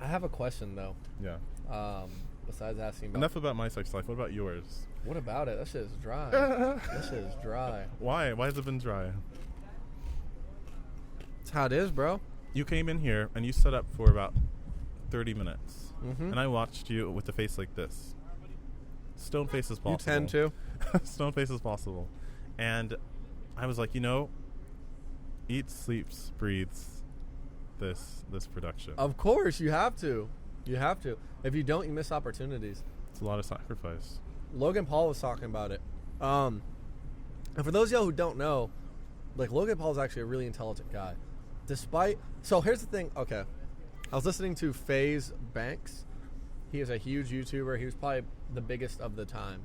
[SPEAKER 1] I have a question though.
[SPEAKER 2] Yeah.
[SPEAKER 1] Besides asking about
[SPEAKER 2] Enough about my sex life. What about yours?
[SPEAKER 1] what about it? That shit is dry. That shit is dry.
[SPEAKER 2] Why? Why has it been dry?
[SPEAKER 1] It's how it is, bro.
[SPEAKER 2] You came in here and you set up for about 30 minutes.
[SPEAKER 1] Mm-hmm.
[SPEAKER 2] And I watched you with a face like this. Stone face as possible.
[SPEAKER 1] You tend to.
[SPEAKER 2] Stone face as possible. And I was like, eats, sleeps, breathes this production.
[SPEAKER 1] Of course, you have to. You have to. If you don't, you miss opportunities.
[SPEAKER 2] It's a lot of sacrifice.
[SPEAKER 1] Logan Paul was talking about it. And for those of y'all who don't know, like, Logan Paul is actually a really intelligent guy. So here's the thing. Okay. I was listening to FaZe Banks. He is a huge YouTuber. He was probably the biggest of the time.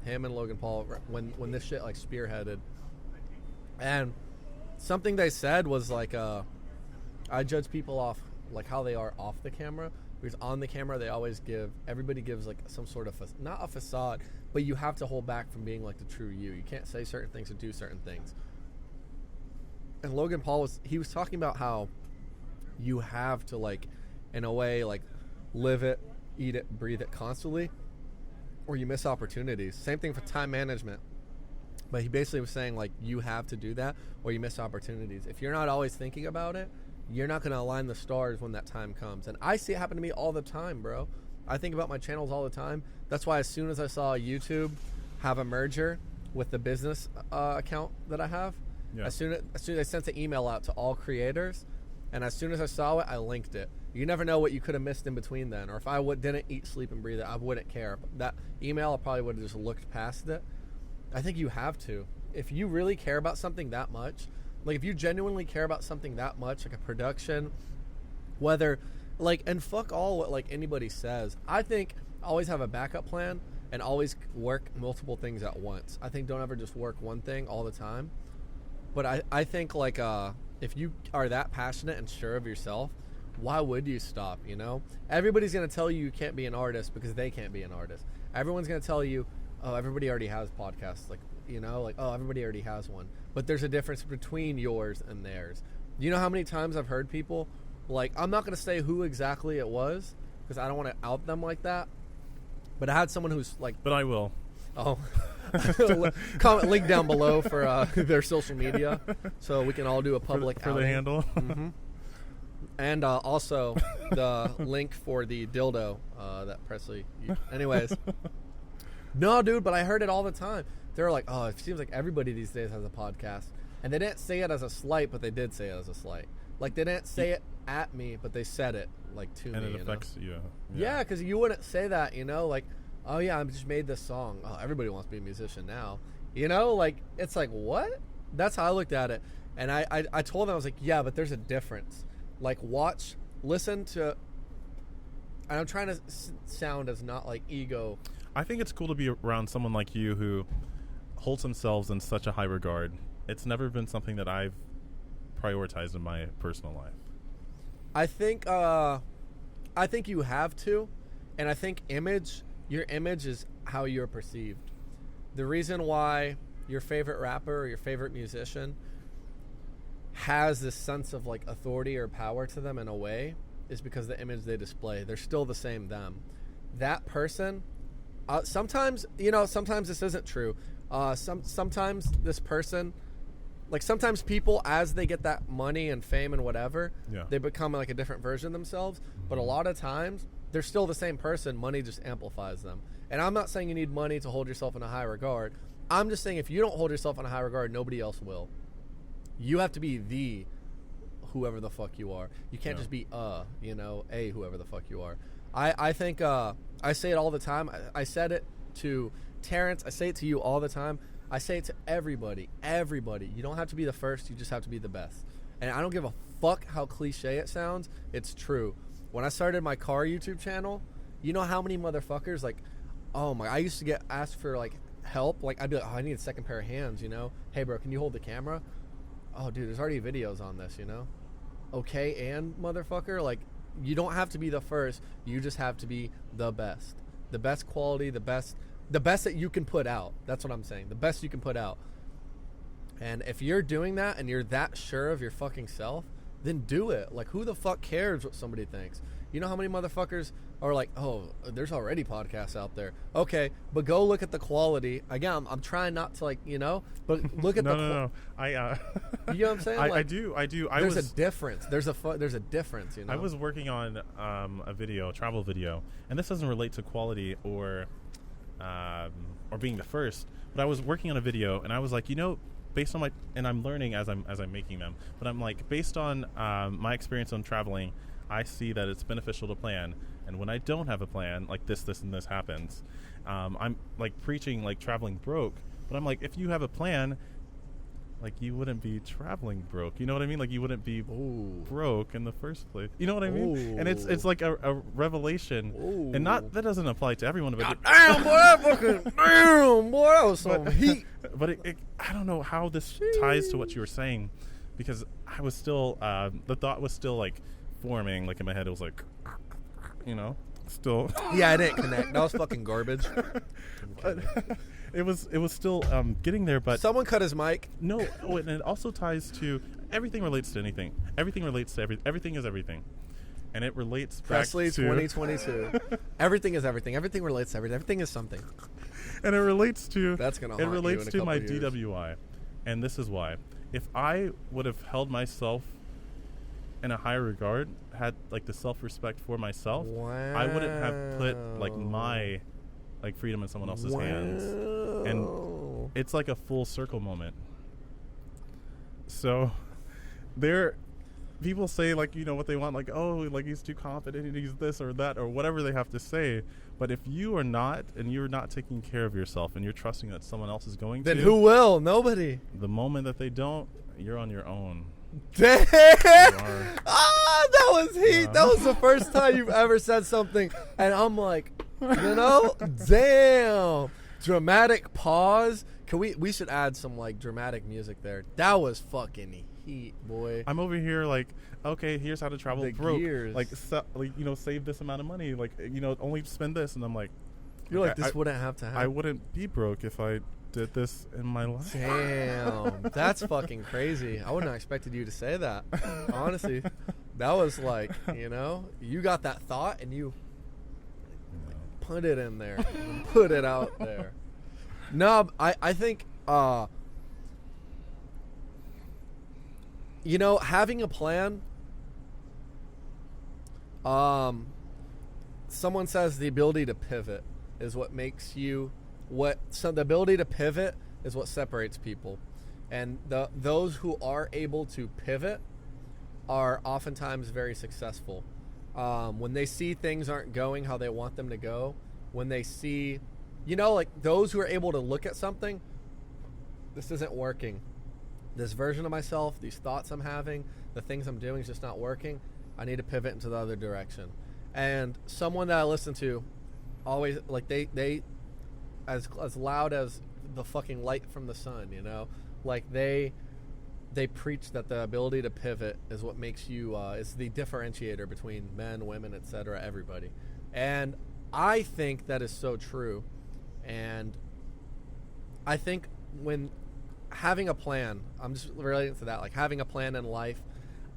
[SPEAKER 1] Him and Logan Paul, when this shit, like, spearheaded. And something they said was, like, I judge people off, like, how they are off the camera. Because on the camera, everybody gives, like, some sort of, not a facade, but you have to hold back from being, like, the true you. You can't say certain things or do certain things. And Logan Paul was talking about how you have to, like, in a way, like, live it, eat it, breathe it constantly, or you miss opportunities. Same thing for time management. But he basically was saying, like, you have to do that or you miss opportunities. If you're not always thinking about it, you're not going to align the stars when that time comes. And I see it happen to me all the time, bro. I think about my channels all the time. That's why as soon as I saw YouTube have a merger with the business account that I have,
[SPEAKER 2] Yeah.
[SPEAKER 1] as soon as I sent an email out to all creators, and as soon as I saw it, I linked it. You never know what you could have missed in between then. Or if I didn't eat, sleep, and breathe it, I wouldn't care. That email, I probably would have just looked past it. I think you have to. If you really care about something that much, like if you genuinely care about something that much, like a production, whether, like, and fuck all what, like, anybody says. I think always have a backup plan and always work multiple things at once. I think don't ever just work one thing all the time. But I think, like, if you are that passionate and sure of yourself, why would you stop, Everybody's going to tell you can't be an artist because they can't be an artist. Everyone's going to tell you, oh, everybody already has podcasts. Like, oh, everybody already has one. But there's a difference between yours and theirs. You know how many times I've heard people, like, I'm not going to say who exactly it was because I don't want to out them like that. But I had someone who's like...
[SPEAKER 2] But I will.
[SPEAKER 1] Oh. Comment link down below for their social media so we can all do a public
[SPEAKER 2] for the handle.
[SPEAKER 1] Mm-hmm. And also the link for the dildo that Presley used. Anyways. No, dude, but I heard it all the time. They're like, oh, it seems like everybody these days has a podcast. And they didn't say it as a slight, but they did say it as a slight. Like, they didn't say it at me, but they said it, like, to me.
[SPEAKER 2] And it affects you.
[SPEAKER 1] Yeah, because you wouldn't say that, like, oh, yeah, I just made this song. Oh, everybody wants to be a musician now. Like, it's like, what? That's how I looked at it. And I told them, I was like, yeah, but there's a difference. Like, listen to, and I'm trying to sound as not, like, ego.
[SPEAKER 2] I think it's cool to be around someone like you who holds themselves in such a high regard. It's never been something that I've prioritized in my personal life.
[SPEAKER 1] I think you have to, and I think your image is how you're perceived. The reason why your favorite rapper or your favorite musician has this sense of, like, authority or power to them in a way is because the image they display. They're still the same them. That person... sometimes this isn't true. Sometimes this person, like, sometimes people, as they get that money and fame and whatever, they become, like, a different version of themselves. But a lot of times, they're still the same person. Money just amplifies them. And I'm not saying you need money to hold yourself in a high regard. I'm just saying if you don't hold yourself in a high regard, nobody else will. You have to be the whoever the fuck you are. You can't just be whoever the fuck you are. I think I say it all the time. I said it to Terrence. I say it to you all the time. I say it to everybody. Everybody. You don't have to be the first. You just have to be the best. And I don't give a fuck how cliche it sounds. It's true. When I started my car YouTube channel, you know how many motherfuckers, like, oh my, I used to get asked for, like, help. Like, I'd be like, oh, I need a second pair of hands, Hey, bro, can you hold the camera? Oh, dude, there's already videos on this, okay, and motherfucker, like, you don't have to be the first. You just have to be the best quality, the best that you can put out. That's what I'm saying. The best you can put out. And if you're doing that and you're that sure of your fucking self, then do it. Like, who the fuck cares what somebody thinks? You know how many motherfuckers are like, oh, there's already podcasts out there. Okay, but go look at the quality. Again, I'm trying not to, like, you know, but look at
[SPEAKER 2] no.
[SPEAKER 1] you know what I'm saying?
[SPEAKER 2] I do.
[SPEAKER 1] There's a difference. There's a difference, you know?
[SPEAKER 2] I was working on a travel video, and this doesn't relate to quality or being the first, but I was working on a video, and I was like, you know, based on and I'm learning as I'm making them, but I'm like, based on my experience on traveling, I see that it's beneficial to plan. And when I don't have a plan, like this and this happens, I'm like preaching like traveling broke, but I'm like, if you have a plan, like, you wouldn't be traveling broke. You know what I mean? Like, you wouldn't be broke in the first place. You know what I mean?
[SPEAKER 1] Ooh.
[SPEAKER 2] And it's like a revelation.
[SPEAKER 1] Ooh.
[SPEAKER 2] And that doesn't apply to everyone. But
[SPEAKER 1] damn, boy, that was some heat.
[SPEAKER 2] But I don't know how this ties to what you were saying, because I was still, the thought was still like forming, like in my head. It was like, you know, still.
[SPEAKER 1] Yeah, I didn't connect. That was fucking garbage.
[SPEAKER 2] It was still getting there, but
[SPEAKER 1] someone cut his mic.
[SPEAKER 2] No, and it also ties to everything relates to anything. Everything relates to everything is everything, and it relates
[SPEAKER 1] Presley
[SPEAKER 2] back to
[SPEAKER 1] 2022. Everything is everything. Everything relates to everything. Everything is something.
[SPEAKER 2] And it relates to
[SPEAKER 1] that's gonna.
[SPEAKER 2] It relates to my
[SPEAKER 1] years.
[SPEAKER 2] DWI, and this is why. If I would have held myself in a higher regard, had like the self-respect for myself, I wouldn't have put like my freedom in someone else's hands. And it's like a full circle moment. So people say, like, you know, what they want, like, oh, like, he's too confident, he's this or that or whatever they have to say. But if you are not, and you're not taking care of yourself, and you're trusting that someone else is going
[SPEAKER 1] then
[SPEAKER 2] to,
[SPEAKER 1] who will? Nobody.
[SPEAKER 2] The moment that they don't, you're on your own.
[SPEAKER 1] Damn! That was heat. That was the first time you've ever said something, and I'm like, you know, damn. Dramatic pause. Can we should add some like dramatic music there. That was fucking heat, boy.
[SPEAKER 2] I'm over here like, okay, here's how to travel broke.
[SPEAKER 1] Gears.
[SPEAKER 2] Like, you know, save this amount of money. Like, you know, only spend this, and I'm like,
[SPEAKER 1] you're like, this wouldn't have to happen.
[SPEAKER 2] I wouldn't be broke if I did this in my life.
[SPEAKER 1] Damn, that's fucking crazy. I wouldn't have expected you to say that. Honestly, that was like, you know, you got that thought and you put it in there, put it out there. No, I think, you know, having a plan. Someone says the ability to pivot is what makes you. The ability to pivot is what separates people, and those who are able to pivot are oftentimes very successful. When they see things aren't going how they want them to go, when they see, you know, like those who are able to look at something, this isn't working. This version of myself, these thoughts I'm having, the things I'm doing is just not working. I need to pivot into the other direction. And someone that I listen to, always like they as loud as the fucking light from the sun, you know, like they preach that the ability to pivot is what makes you is the differentiator between men, women, etc., everybody. And I think that is so true. And I think when having a plan, I'm just relating to that, like having a plan in life,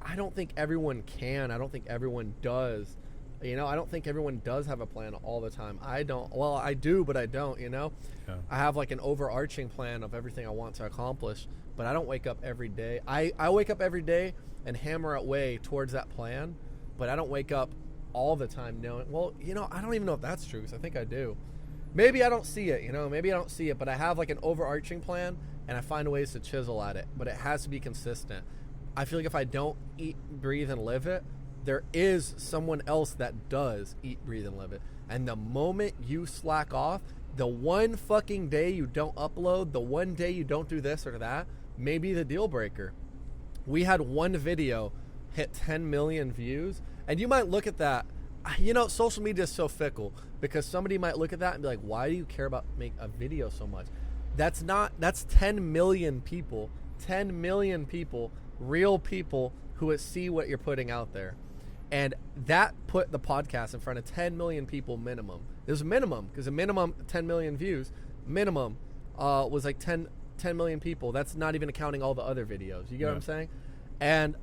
[SPEAKER 1] I don't think everyone can. I don't think everyone does. You know, I don't think everyone does have a plan all the time. I don't. Well, I do, but I don't, you know. Yeah. I have like an overarching plan of everything I want to accomplish, but I don't wake up every day. I wake up every day and hammer away towards that plan, but I don't wake up all the time knowing, well, you know, I don't even know if that's true, because I think I do. Maybe I don't see it, you know, maybe I don't see it, but I have like an overarching plan, and I find ways to chisel at it, but it has to be consistent. I feel like if I don't eat, breathe, and live it, there is someone else that does eat, breathe, and live it. And the moment you slack off, the one fucking day you don't upload, the one day you don't do this or that, may be the deal breaker. We had one video hit 10 million views, and you might look at that. You know, social media is so fickle, because somebody might look at that and be like, why do you care about make a video so much? That's 10 million people, 10 million people, real people who see what you're putting out there. And that put the podcast in front of 10 million people minimum. It was minimum, because a minimum 10 million views, minimum was like 10 million people. That's not even accounting all the other videos. You get what I'm saying? And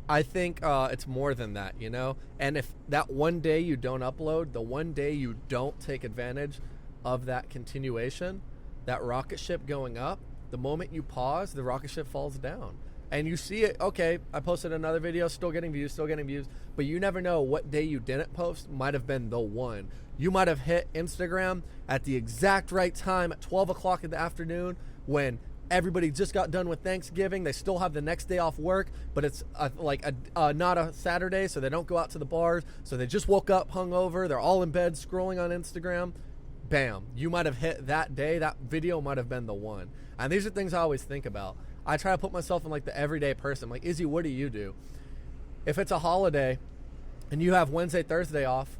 [SPEAKER 1] I think it's more than that, you know? And if that one day you don't upload, the one day you don't take advantage of that continuation, that rocket ship going up, the moment you pause, the rocket ship falls down. And you see it, okay, I posted another video, still getting views, but you never know what day you didn't post might have been the one. You might have hit Instagram at the exact right time at 12 o'clock in the afternoon when everybody just got done with Thanksgiving. They still have the next day off work, but it's not a Saturday, so they don't go out to the bars. So they just woke up hungover. They're all in bed scrolling on Instagram. Bam. You might have hit that day. That video might have been the one. And these are things I always think about. I try to put myself in like the everyday person. Like, Izzy, what do you do? If it's a holiday and you have Wednesday, Thursday off,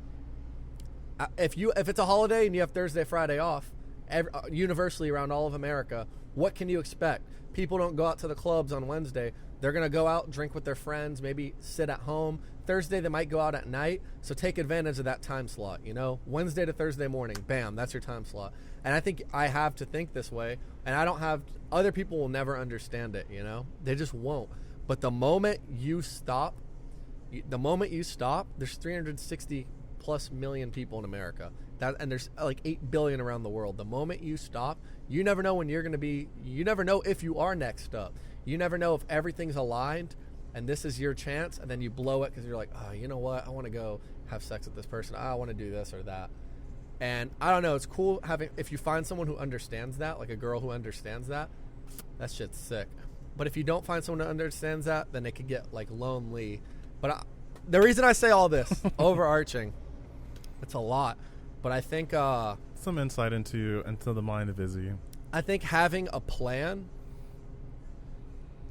[SPEAKER 1] if it's a holiday and you have Thursday, Friday off, universally around all of America, what can you expect? People don't go out to the clubs on Wednesday. They're going to go out, drink with their friends, maybe sit at home. Thursday, they might go out at night. So take advantage of that time slot, you know? Wednesday to Thursday morning, bam, that's your time slot. And I think I have to think this way. And other people will never understand it, you know? They just won't. But the moment you stop, there's 360 plus million people in America. And there's like 8 billion around the world. The moment you stop, you never know when you're going to be, you never know if you are next up. You never know if everything's aligned and this is your chance, and then you blow it because you're like, oh, you know what? I want to go have sex with this person. I want to do this or that. And I don't know. It's cool if you find someone who understands that, like a girl who understands that shit's sick. But if you don't find someone who understands that, then it could get like lonely. But the reason I say all this, overarching, it's a lot. But I think
[SPEAKER 2] some insight into the mind of Izzy.
[SPEAKER 1] I think having a plan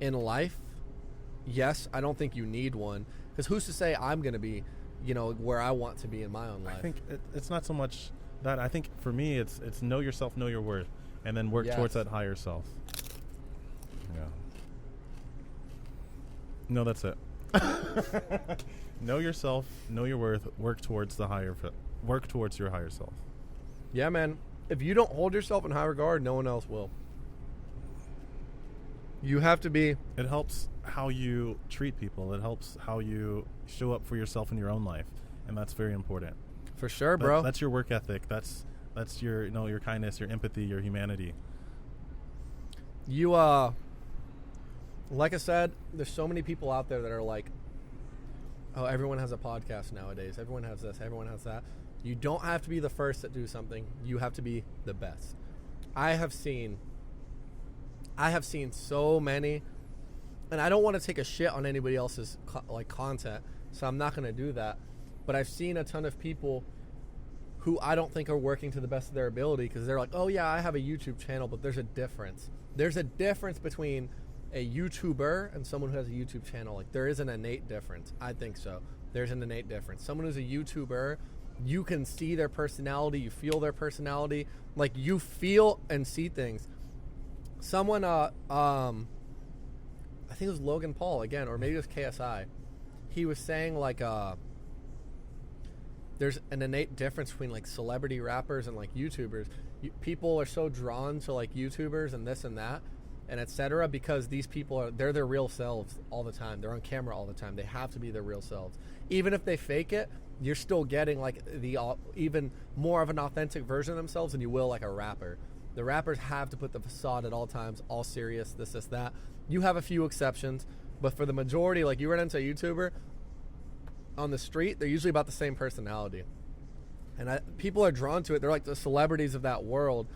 [SPEAKER 1] in life, yes, I don't think you need one, because who's to say I'm going to be, you know, where I want to be in my own life?
[SPEAKER 2] I think it's not so much that. I think for me, it's know yourself, know your worth, and then work towards that higher self. Yeah. No, that's it. Know yourself, know your worth, work towards your higher self.
[SPEAKER 1] Yeah, man. If you don't hold yourself in high regard, no one else will. You have to be.
[SPEAKER 2] It helps how you treat people. It helps how you show up for yourself in your own life, and that's very important.
[SPEAKER 1] For sure, bro.
[SPEAKER 2] That's your work ethic. That's your your kindness, your empathy, your humanity.
[SPEAKER 1] You like I said, there's so many people out there that are like, oh, everyone has a podcast nowadays. Everyone has this. Everyone has that. You don't have to be the first to do something. You have to be the best. I have seen so many, and I don't want to take a shit on anybody else's content, so I'm not going to do that. But I've seen a ton of people who I don't think are working to the best of their ability, because they're like, oh yeah, I have a YouTube channel, but there's a difference. There's a difference between a YouTuber and someone who has a YouTube channel. Like, there is an innate difference. I think so. There's an innate difference. Someone who's a YouTuber, you can see their personality, you feel their personality, like you feel and see things. Someone, I think it was Logan Paul again, or maybe it was KSI. He was saying like, there's an innate difference between like celebrity rappers and like YouTubers. People are so drawn to like YouTubers and this and that and etc. because these people they're their real selves all the time. They're on camera all the time. They have to be their real selves. Even if they fake it, you're still getting like the even more of an authentic version of themselves than you will like a rapper. The rappers have to put the facade at all times, all serious, this, that. You have a few exceptions, but for the majority, like you run into a YouTuber on the street, they're usually about the same personality. And people are drawn to it. They're like the celebrities of that world,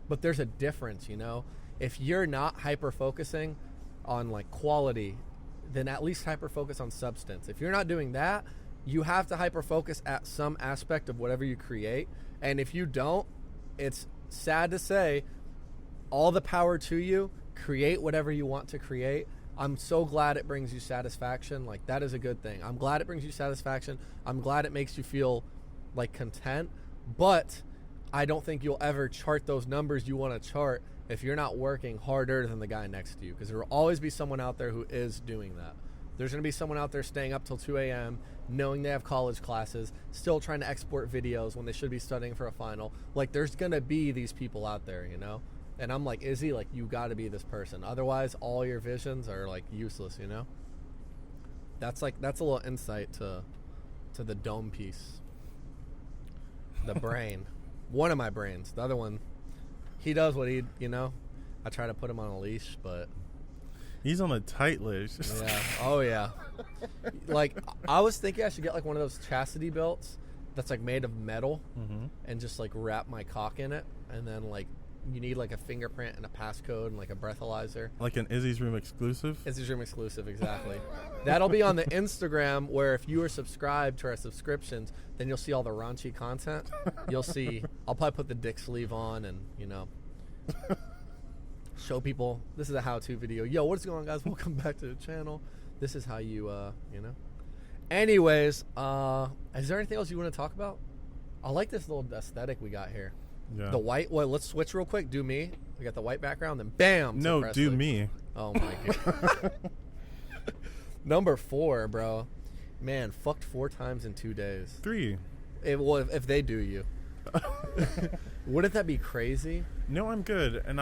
[SPEAKER 1] but there's a difference, you know? If you're not hyper-focusing on like quality, then at least hyper-focus on substance. If you're not doing that, you have to hyper-focus at some aspect of whatever you create. And if you don't, it's sad to say, all the power to you. Create whatever you want to create. I'm so glad it brings you satisfaction. Like, that is a good thing. I'm glad it brings you satisfaction. I'm glad it makes you feel like content. But I don't think you'll ever chart those numbers you want to chart if you're not working harder than the guy next to you, because there will always be someone out there who is doing that. There's going to be someone out there staying up till 2 a.m., knowing they have college classes, still trying to export videos when they should be studying for a final. Like, there's going to be these people out there, you know? And I'm like, Izzy, like, you got to be this person. Otherwise, all your visions are, like, useless, you know? That's a little insight to the dome piece. The brain. One of my brains. The other one, he does what he, you know? I try to put him on a leash, but...
[SPEAKER 2] He's on a tight leash.
[SPEAKER 1] Yeah. Oh, yeah. Like, I was thinking I should get, like, one of those chastity belts that's, like, made of metal and just, like, wrap my cock in it. And then, like, you need, like, a fingerprint and a passcode and, like, a breathalyzer.
[SPEAKER 2] Like an Izzy's Room exclusive?
[SPEAKER 1] Izzy's Room exclusive, exactly. That'll be on the Instagram, where if you are subscribed to our subscriptions, then you'll see all the raunchy content. You'll see, I'll probably put the dick sleeve on and, you know... show people this is a how-to video. Yo, what's going on, guys? Welcome back to the channel. This is how you you know. Anyways, is there anything else you want to talk about? I like this little aesthetic we got here.
[SPEAKER 2] Yeah.
[SPEAKER 1] The white. Well, let's switch real quick. Do me. We got the white background, then bam.
[SPEAKER 2] No,
[SPEAKER 1] Presley.
[SPEAKER 2] do me.
[SPEAKER 1] Oh my god. Number 4, bro. Man, fucked 4 times in 2 days.
[SPEAKER 2] 3.
[SPEAKER 1] If they do you. Wouldn't that be crazy?
[SPEAKER 2] No, I'm good. And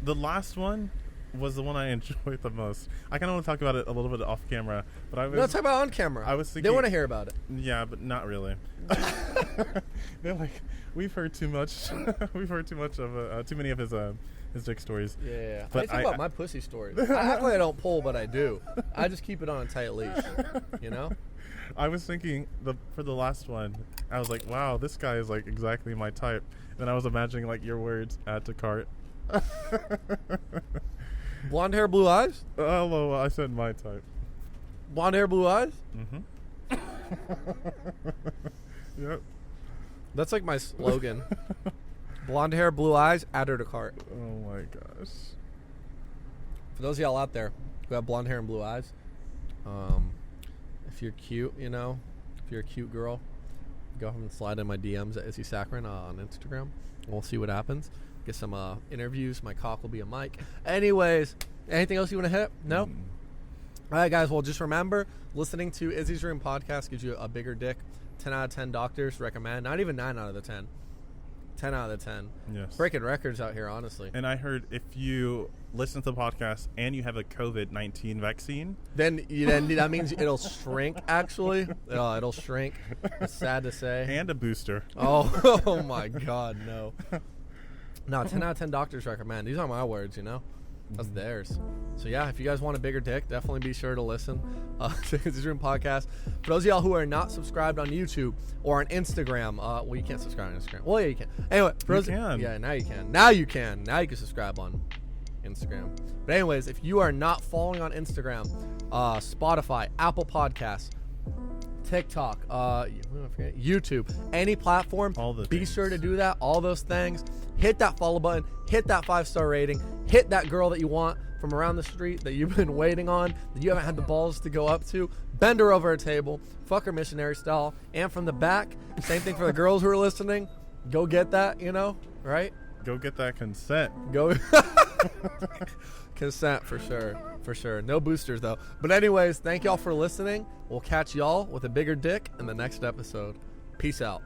[SPEAKER 2] the last one was the one I enjoyed the most. I kind of want to talk about it a little bit off camera, but I was...
[SPEAKER 1] No, talk about it on camera.
[SPEAKER 2] I was thinking...
[SPEAKER 1] They want to hear about it.
[SPEAKER 2] Yeah, but not really. They're like, we've heard too much. We've heard too much of too many of his dick stories.
[SPEAKER 1] Yeah,
[SPEAKER 2] But
[SPEAKER 1] I talk about my pussy stories. I act like I don't pull, but I do. I just keep it on a tight leash. You know?
[SPEAKER 2] I was thinking for the last one, I was like, wow, this guy is like exactly my type. Then I was imagining like your words, add to cart.
[SPEAKER 1] Blonde hair, blue eyes?
[SPEAKER 2] Oh, well, I said my type.
[SPEAKER 1] Blonde hair, blue eyes?
[SPEAKER 2] Mm-hmm. Yep.
[SPEAKER 1] That's like my slogan. Blonde hair, blue eyes, add her to cart.
[SPEAKER 2] Oh my gosh.
[SPEAKER 1] For those of y'all out there who have blonde hair and blue eyes, if you're cute, you know, if you're a cute girl, go ahead and slide in my DMs at Izzy Saccharin on Instagram. We'll see what happens. Get some interviews. My cock will be a mic. Anyways, anything else you want to hit? No? All right, guys. Well, just remember, listening to Izzy's Room podcast gives you a bigger dick. 10 out of 10 doctors recommend. Not even 9 out of the 10. 10 out of the 10.
[SPEAKER 2] Yes.
[SPEAKER 1] Breaking records out here, honestly.
[SPEAKER 2] And I heard if you listen to the podcast and you have a COVID-19 vaccine,
[SPEAKER 1] then that means it'll shrink, actually. It'll shrink. It's sad to say.
[SPEAKER 2] and a booster.
[SPEAKER 1] Oh my God, no. No, 10 out of 10 doctors recommend. These aren't my words, you know? That's theirs. So, yeah, if you guys want a bigger dick, definitely be sure to listen to Izzy's Room podcast. For those of y'all who are not subscribed on YouTube or on Instagram, well, you can't subscribe on Instagram. Well, yeah, you can. Anyway, for those,
[SPEAKER 2] can.
[SPEAKER 1] Yeah, now you can. Now you can. Now you can subscribe on Instagram. But anyways, if you are not following on Instagram, Spotify, Apple Podcasts, TikTok, YouTube, any platform,
[SPEAKER 2] All the
[SPEAKER 1] be
[SPEAKER 2] things.
[SPEAKER 1] sure to do that. All those things. Hit that follow button. Hit that 5-star rating. Hit that girl that you want from around the street that you've been waiting on, that you haven't had the balls to go up to. Bend her over a table. Fuck her missionary style. And from the back, same thing for the girls who are listening. Go get that, you know, right?
[SPEAKER 2] Go get that consent.
[SPEAKER 1] Go. Consent for sure. For sure. No boosters, though. But anyways, thank y'all for listening. We'll catch y'all with a bigger dick in the next episode. Peace out.